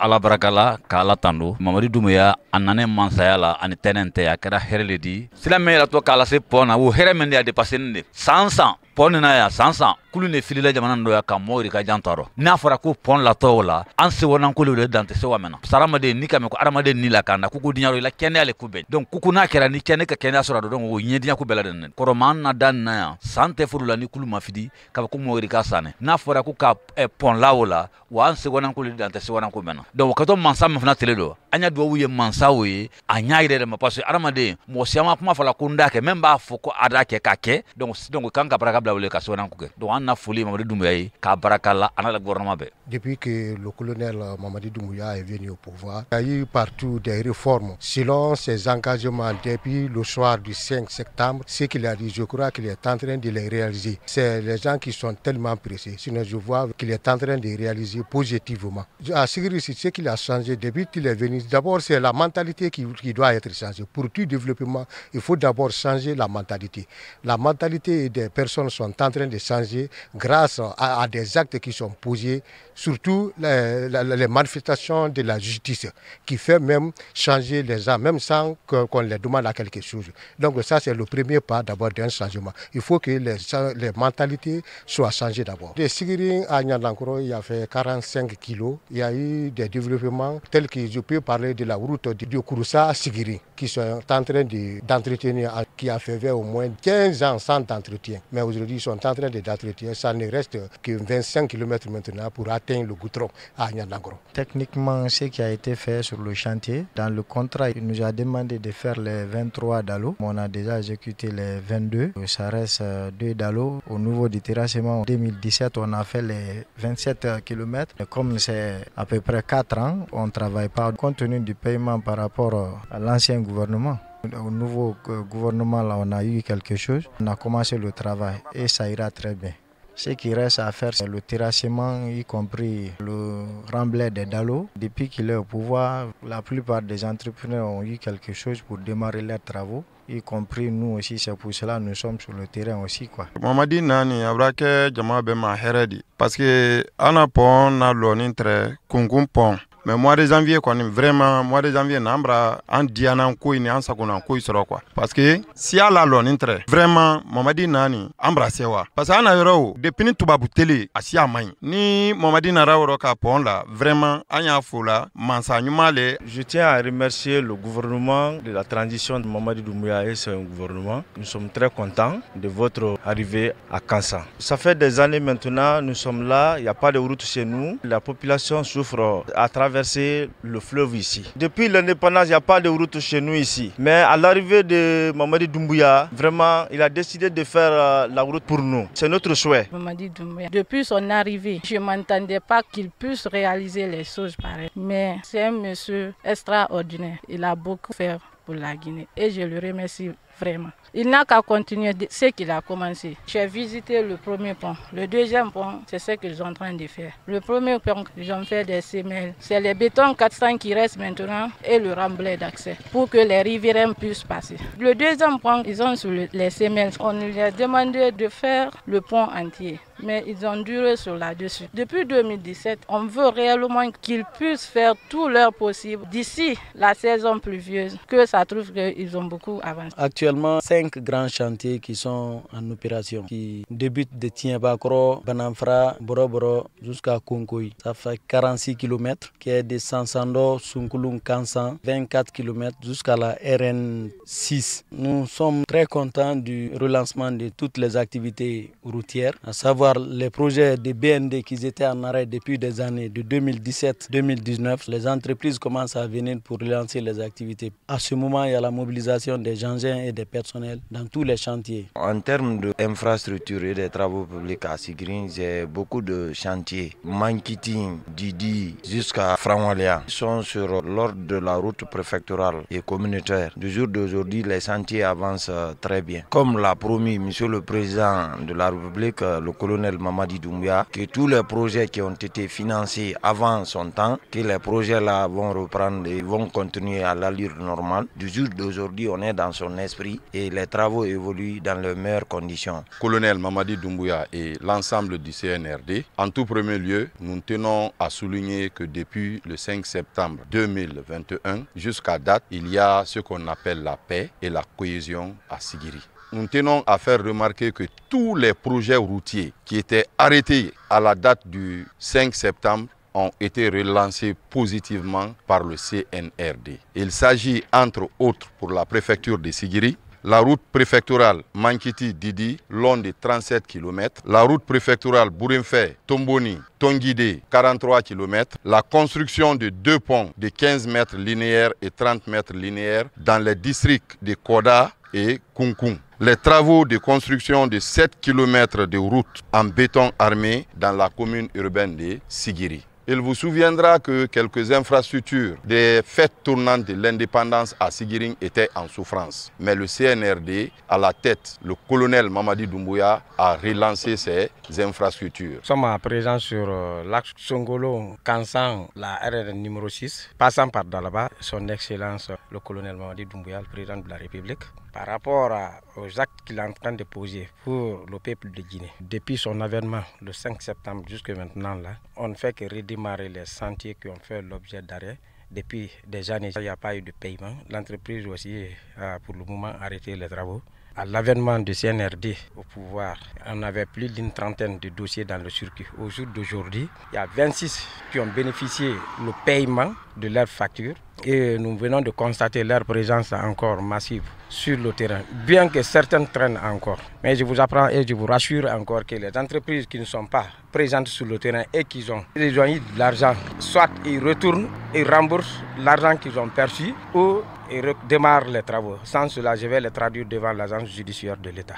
Ala barakala k'ala tando Mamadi Doumbouya a nane mansaya la ani tɛnɛn tɛ a kɛra hɛrɛ le di silamɛ yɛrɛ to k'a lase pɔn na o hɛrɛ min de a dépassé nin de san pɔn nin na yan san kulu ne filila jamana dɔ ya ka mɔgɔw de ka jan tɔɔrɔ n'a fɔra ko pɔn latɔw la an sewɔnankolo de dan tɛ se wa mɛna saramaden ni ka mɛn ko adamaden ni la kan na kuku diɲɛ i la kɛnɛya le ko bɛn donc kuku n'a kɛra ni kɛnɛ ka kɛnɛya sɔrɔ donc o ɲɛ diɲɛ ko bɛɛ la de kɔrɔma an na da nin na yan san tɛ furu la ni kulu ma fidi ka ko mɔgɔw de ka sanɛ n'a fɔra ko ka pɔn la o la wa an sewɔnankolo de dan tɛ sewɔnanko mɛna donc o ka to mansa min fana tele don an ya duwawu ye mansaw ye a ɲa yɛrɛ de ma parce que adamaden mɔgɔ si ma kuma fɔla ko n da kɛ même b'a fɔ ko a da kɛ k'a kɛ donc kan ka baraka bila wele ka sewɔnanko kɛ donc an na foli Mamadi Doumbouya ye k'a baraka la an la gouvernement bɛɛ. Depuis que le colonel Mamadi Doumbouya est venu au pouvoir, il y a eu partout des réformes. Selon ses engagements depuis le soir du 5 septembre, ce qu'il a dit, je crois qu'il est en train de les réaliser. C'est les gens qui sont tellement pressés. Sinon, je vois qu'il est en train de réaliser positivement. À Sigiri, ce qu'il a changé depuis qu'il est venu, d'abord, c'est la mentalité qui doit être changée. Pour tout développement, il faut d'abord changer la mentalité. La mentalité des personnes sont en train de changer grâce à des actes qui sont posés, surtout les manifestations de la justice, qui fait même changer les gens, même sans qu'on les demande à quelque chose. Donc ça, c'est le premier pas d'abord d'un changement. Il faut que les mentalités soient changées d'abord. De Sigiri à Niandankoro, il y a fait 45 kilos. Il y a eu des développements tels que je peux parler de la route de Kouroussa à Sigiri, qui sont en train d'entretenir, qui a fait au moins 15 ans sans entretien. Mais aujourd'hui, ils sont en train d'entretenir. Ça ne reste que 25 km maintenant pour atteindre le goudron à Niandankoro. Techniquement, ce qui a été fait sur le chantier, dans le contrat, il nous a demandé de faire les 23 dallos. On a déjà exécuté les 22. Ça reste 2 dallos. Au niveau du terrassement, en 2017, on a fait les 27 km. Comme c'est à peu près 4 ans, on ne travaille pas compte tenu du paiement par rapport à l'ancien gouvernement. Au nouveau gouvernement, là, on a eu quelque chose. On a commencé le travail et ça ira très bien. Ce qui reste à faire, c'est le terrassement, y compris le remblai des dallos. Depuis qu'il est au pouvoir, la plupart des entrepreneurs ont eu quelque chose pour démarrer leurs travaux, y compris nous aussi. C'est pour cela que nous sommes sur le terrain aussi. Mamadi Nani, abrake jama bema heredi. Parce que anapon na lonintre kungum pon. Mais mois de janvier, vraiment, mois de janvier, nambra en dianan koui ni en sakuna koui sera quoi. Parce que si à la lonintre, vraiment, Mamadi Nani, embrassez wa. Parce que ana yoro, depuis ni tubabu télé, asia main. Ni Mamadi Nara ka pon là, vraiment, anya foula, mansa nyumale. Je tiens à remercier le gouvernement de la transition de Mamadi Doumbouya et son gouvernement. Nous sommes très contents de votre arrivée à Kansan. Ça fait des années maintenant, nous sommes là, il n'y a pas de route chez nous. La population souffre à travers le fleuve ici. Depuis l'indépendance, il n'y a pas de route chez nous ici. Mais à l'arrivée de Mamadi Doumbouya, vraiment, il a décidé de faire la route pour nous. C'est notre souhait. Mamadi Doumbouya, depuis son arrivée, je ne m'entendais pas qu'il puisse réaliser les choses pareilles. Mais c'est un monsieur extraordinaire. Il a beaucoup fait pour la Guinée et je le remercie vraiment. Il n'a qu'à continuer ce qu'il a commencé. J'ai visité le premier pont. Le deuxième pont, c'est ce qu'ils sont en train de faire. Le premier pont, ils ont fait des semelles. C'est les bétons 400 qui restent maintenant et le remblai d'accès pour que les riverains puissent passer. Le deuxième pont, ils ont sur les semelles. On leur a demandé de faire le pont entier. Mais ils ont duré sur là-dessus. Depuis 2017, on veut réellement qu'ils puissent faire tout leur possible d'ici la saison pluvieuse, que ça trouve qu'ils ont beaucoup avancé. Actuellement, 5 grands chantiers qui sont en opération, qui débutent de Tienbakro, Banamfra, Boroboro jusqu'à Konkoy. Ça fait 46 km, qui est de Sansando, Sunkulung, Kansan, 24 km jusqu'à la RN6. Nous sommes très contents du relancement de toutes les activités routières, à savoir les projets de BND qui étaient en arrêt depuis des années, de 2017-2019. Les entreprises commencent à venir pour relancer les activités. À ce moment, il y a la mobilisation des engins et des personnels dans tous les chantiers. En termes d'infrastructures et des travaux publics à Sigiri, j'ai beaucoup de chantiers. Mankiting, Didi, jusqu'à Franwalia sont sur l'ordre de la route préfectorale et communautaire. Du jour d'aujourd'hui, les chantiers avancent très bien. Comme l'a promis Monsieur le Président de la République, le colonel colonel Mamadi Doumbouya que tous les projets qui ont été financés avant son temps, que les projets là vont reprendre et vont continuer à l'allure normale. Du jour d'aujourd'hui, on est dans son esprit et les travaux évoluent dans les meilleures conditions. Colonel Mamadi Doumbouya et l'ensemble du CNRD, en tout premier lieu, nous tenons à souligner que depuis le 5 septembre 2021 jusqu'à date, il y a ce qu'on appelle la paix et la cohésion à Sigiri. Nous tenons à faire remarquer que tous les projets routiers qui étaient arrêtés à la date du 5 septembre ont été relancés positivement par le CNRD. Il s'agit entre autres pour la préfecture de Sigiri, la route préfectorale Mankiti-Didi, long de 37 km, la route préfectorale Bourimfé, Tomboni, Tonguide, 43 km, la construction de 2 ponts de 15 mètres linéaires et 30 mètres linéaires dans les districts de Koda et Kunkun. Les travaux de construction de 7 km de route en béton armé dans la commune urbaine de Sigiri. Il vous souviendra que quelques infrastructures des fêtes tournantes de l'indépendance à Sigiring étaient en souffrance. Mais le CNRD, à la tête, le colonel Mamadi Doumbouya, a relancé ces infrastructures. Nous sommes à présent sur l'axe Songolo-Kansan, la RR numéro 6, passant par Dalaba, son Excellence le colonel Mamadi Doumbouya, le président de la République, par rapport aux actes qu'il est en train de poser pour le peuple de Guinée. Depuis son avènement le 5 septembre jusqu'à maintenant, là, on ne fait que redémarrer les sentiers qui ont fait l'objet d'arrêt. Depuis des années, il n'y a pas eu de paiement. L'entreprise aussi a pour le moment arrêté les travaux. À l'avènement du CNRD au pouvoir, on avait plus d'une trentaine de dossiers dans le circuit. Au jour d'aujourd'hui, il y a 26 qui ont bénéficié du paiement de leurs factures et nous venons de constater leur présence encore massive sur le terrain, bien que certaines traînent encore. Mais je vous apprends et je vous rassure encore que les entreprises qui ne sont pas présentes sur le terrain et qui ont eu de l'argent, soit ils retournent et remboursent l'argent qu'ils ont perçu ou ils redémarrent les travaux. Sans cela, je vais les traduire devant l'agence judiciaire de l'État.